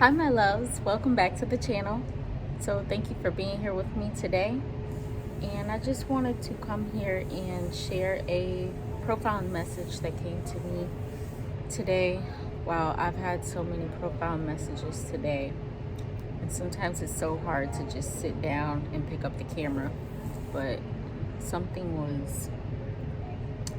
Hi, my loves. Welcome back to the channel. So, thank you for being here with me today. And I just wanted to come here and share a profound message that came to me today. Wow, I've had so many profound messages today. And sometimes it's so hard to just sit down and pick up the camera. But something was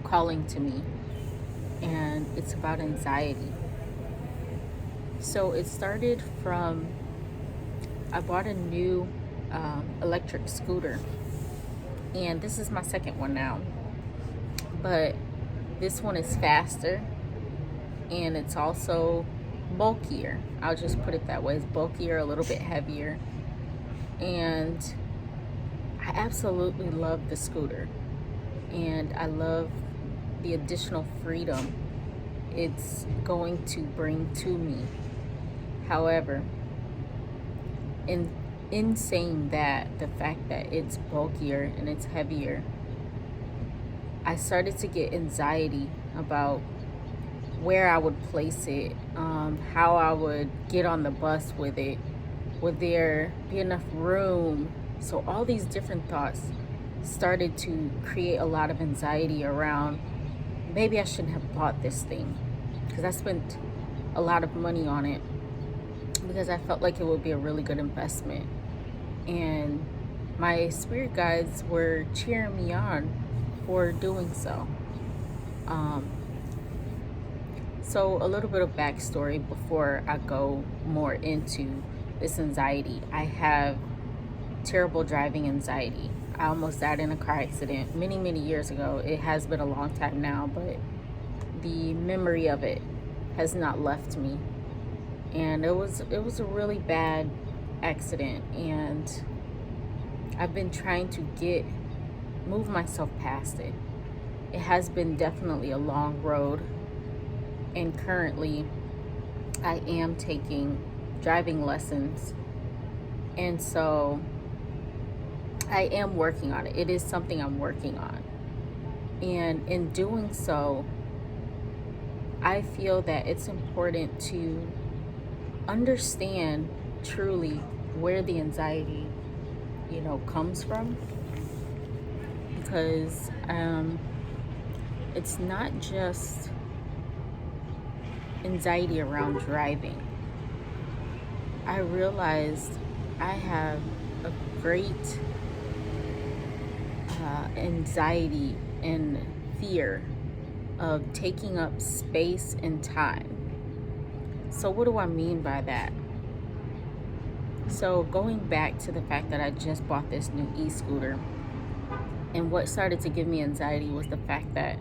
calling to me, and it's about anxiety. So, it started from I bought a new electric scooter, and this is my second one now. But this one is faster, and it's also bulkier. I'll just put it that way. It's bulkier, a little bit heavier, and I absolutely love the scooter, and I love the additional freedom it's going to bring to me. However, in saying that, the fact that it's bulkier and it's heavier, I started to get anxiety about where I would place it, how I would get on the bus with it, would there be enough room? So all these different thoughts started to create a lot of anxiety around maybe I shouldn't have bought this thing, because I spent a lot of money on it because I felt like it would be a really good investment. And my spirit guides were cheering me on for doing so. Um, so, a little bit of backstory before I go more into this anxiety. I have terrible driving anxiety. I almost died in a car accident many, many years ago. It has been a long time now, but the memory of it has not left me. And it was a really bad accident, and I've been trying to move myself past it. It has been definitely a long road, and currently I am taking driving lessons, and so I am working on it. It is something I'm working on, and in doing so, I feel that it's important to understand truly where the anxiety comes from, because it's not just anxiety around driving. I realized I have a great anxiety and fear of taking up space and time. So what do I mean by that? So going back to the fact that I just bought this new e-scooter, and what started to give me anxiety was the fact that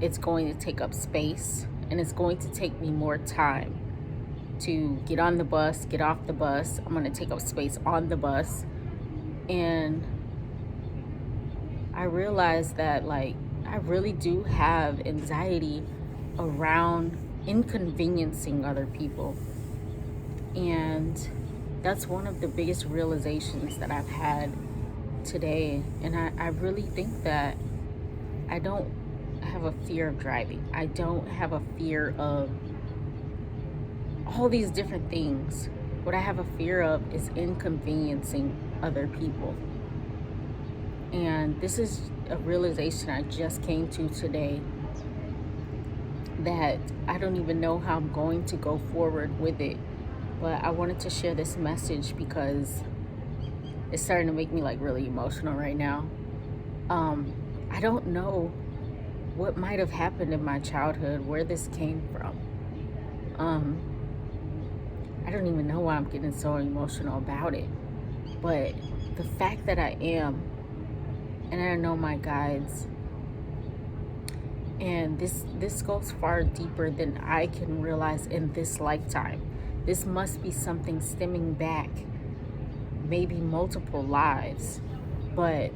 it's going to take up space, and it's going to take me more time to get on the bus, get off the bus. I'm going to take up space on the bus. And I realized that I really do have anxiety around inconveniencing other people. And that's one of the biggest realizations that I've had today. And I really think that I don't have a fear of driving. I don't have a fear of all these different things. What I have a fear of is inconveniencing other people. And this is a realization I just came to today, that I don't even know how I'm going to go forward with it. But I wanted to share this message because it's starting to make me really emotional right now. I don't know what might have happened in my childhood, where this came from. I don't even know why I'm getting so emotional about it. But the fact that I am, and I know my guides, and this goes far deeper than I can realize in this lifetime. This must be something stemming back maybe multiple lives, but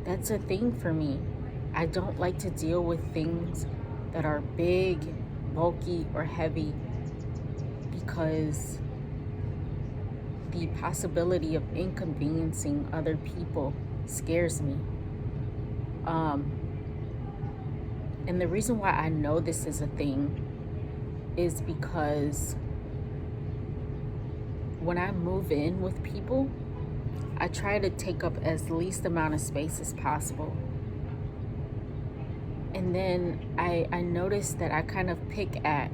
that's a thing for me. I don't like to deal with things that are big, bulky, or heavy, because the possibility of inconveniencing other people scares me. And the reason why I know this is a thing is because when I move in with people, I try to take up as least amount of space as possible. And then I notice that I kind of pick at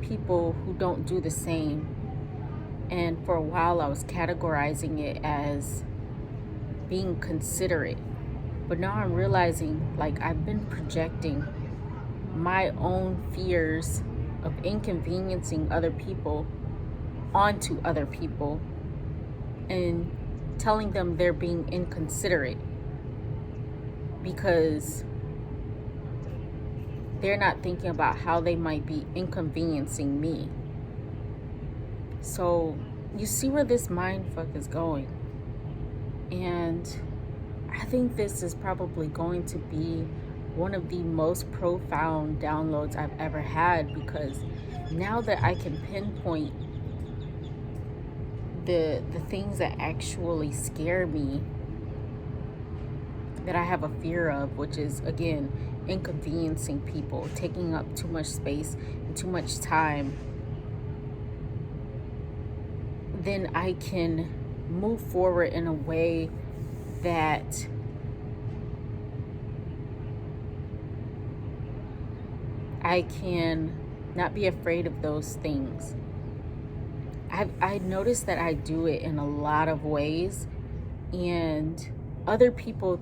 people who don't do the same. And for a while I was categorizing it as being considerate. But now I'm realizing, like, I've been projecting my own fears of inconveniencing other people onto other people and telling them they're being inconsiderate because they're not thinking about how they might be inconveniencing me. So you see where this mind fuck is going. And I think this is probably going to be one of the most profound downloads I've ever had, because now that I can pinpoint the things that actually scare me, that I have a fear of, which is, again, inconveniencing people, taking up too much space and too much time, then I can move forward in a way that I can not be afraid of those things. I noticed that I do it in a lot of ways, and other people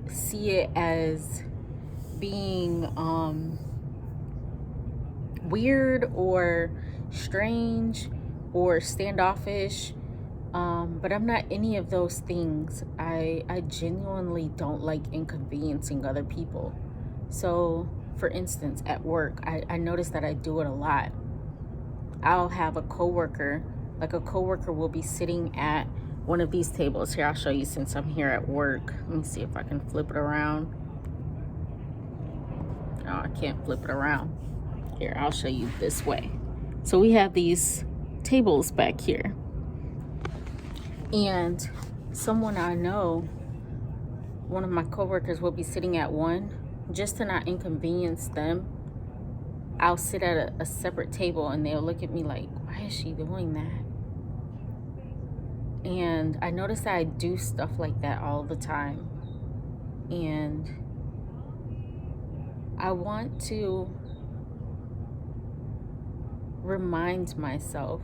see it as being weird or strange or standoffish, but I'm not any of those things. I genuinely don't like inconveniencing other people. So for instance, at work, I notice that I do it a lot. I'll have a coworker will be sitting at one of these tables. Here, I'll show you since I'm here at work. Let me see if I can flip it around. Oh, I can't flip it around. Here, I'll show you this way. So we have these tables back here. And someone I know, one of my coworkers, will be sitting at one. Just to not inconvenience them, I'll sit at a separate table, and they'll look at me like, why is she doing that? And I notice that I do stuff like that all the time. And I want to remind myself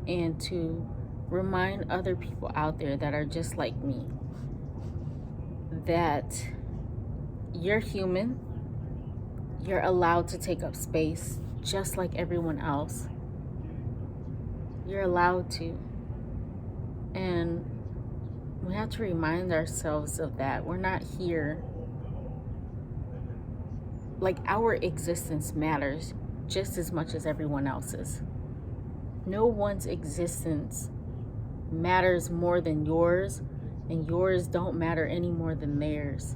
and to remind other people out there that are just like me that you're human. You're allowed to take up space just like everyone else. You're allowed to. And we have to remind ourselves of that. We're not here. Like, our existence matters just as much as everyone else's. No one's existence matters more than yours, and yours don't matter any more than theirs.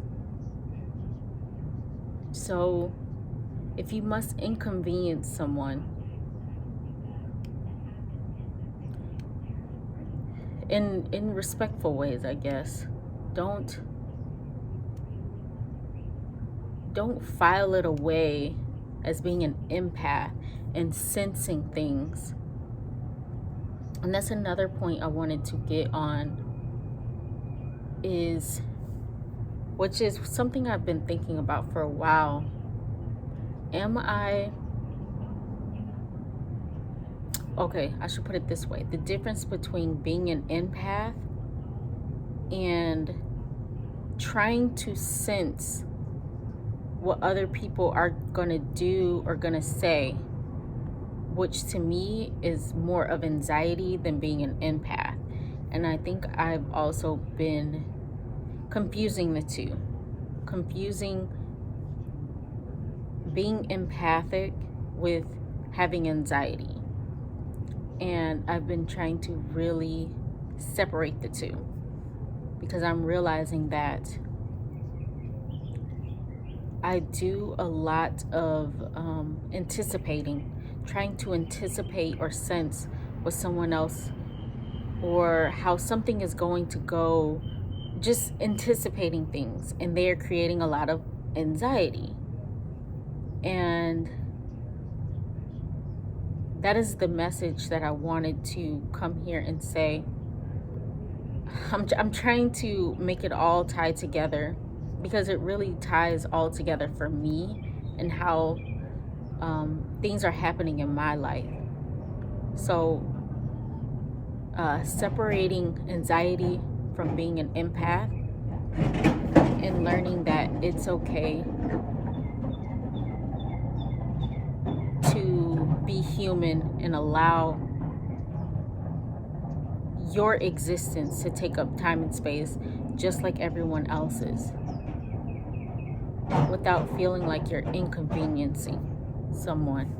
So if you must inconvenience someone in respectful ways, I guess, don't file it away as being an empath and sensing things. And that's another point I wanted to get on, which is something I've been thinking about for a while. Okay, I should put it this way. The difference between being an empath and trying to sense what other people are going to do or going to say, which to me is more of anxiety than being an empath. And I think I've also been confusing the two. Confusing being empathic with having anxiety. And I've been trying to really separate the two, because I'm realizing that I do a lot of anticipating, trying to anticipate or sense what someone else or how something is going to go, just anticipating things, and they are creating a lot of anxiety. And that is the message that I wanted to come here and say. I'm trying to make it all tie together, because it really ties all together for me and how things are happening in my life. So separating anxiety from being an empath, and learning that it's okay to be human and allow your existence to take up time and space just like everyone else's, without feeling like you're inconveniencing someone.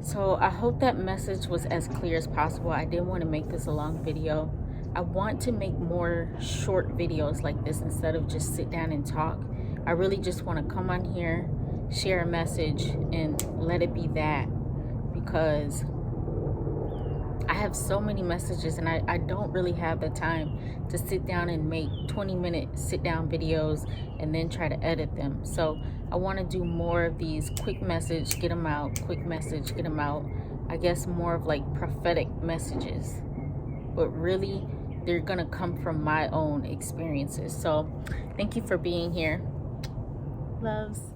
So I hope that message was as clear as possible. I didn't want to make this a long video. I want to make more short videos like this instead of just sit down and talk. I really just want to come on here, share a message, and let it be that, because I have so many messages and I don't really have the time to sit down and make 20-minute sit-down videos and then try to edit them. So I want to do more of these quick message, get them out, quick message, get them out. I guess more of like prophetic messages, but really they're gonna come from my own experiences. So thank you for being here. Loves.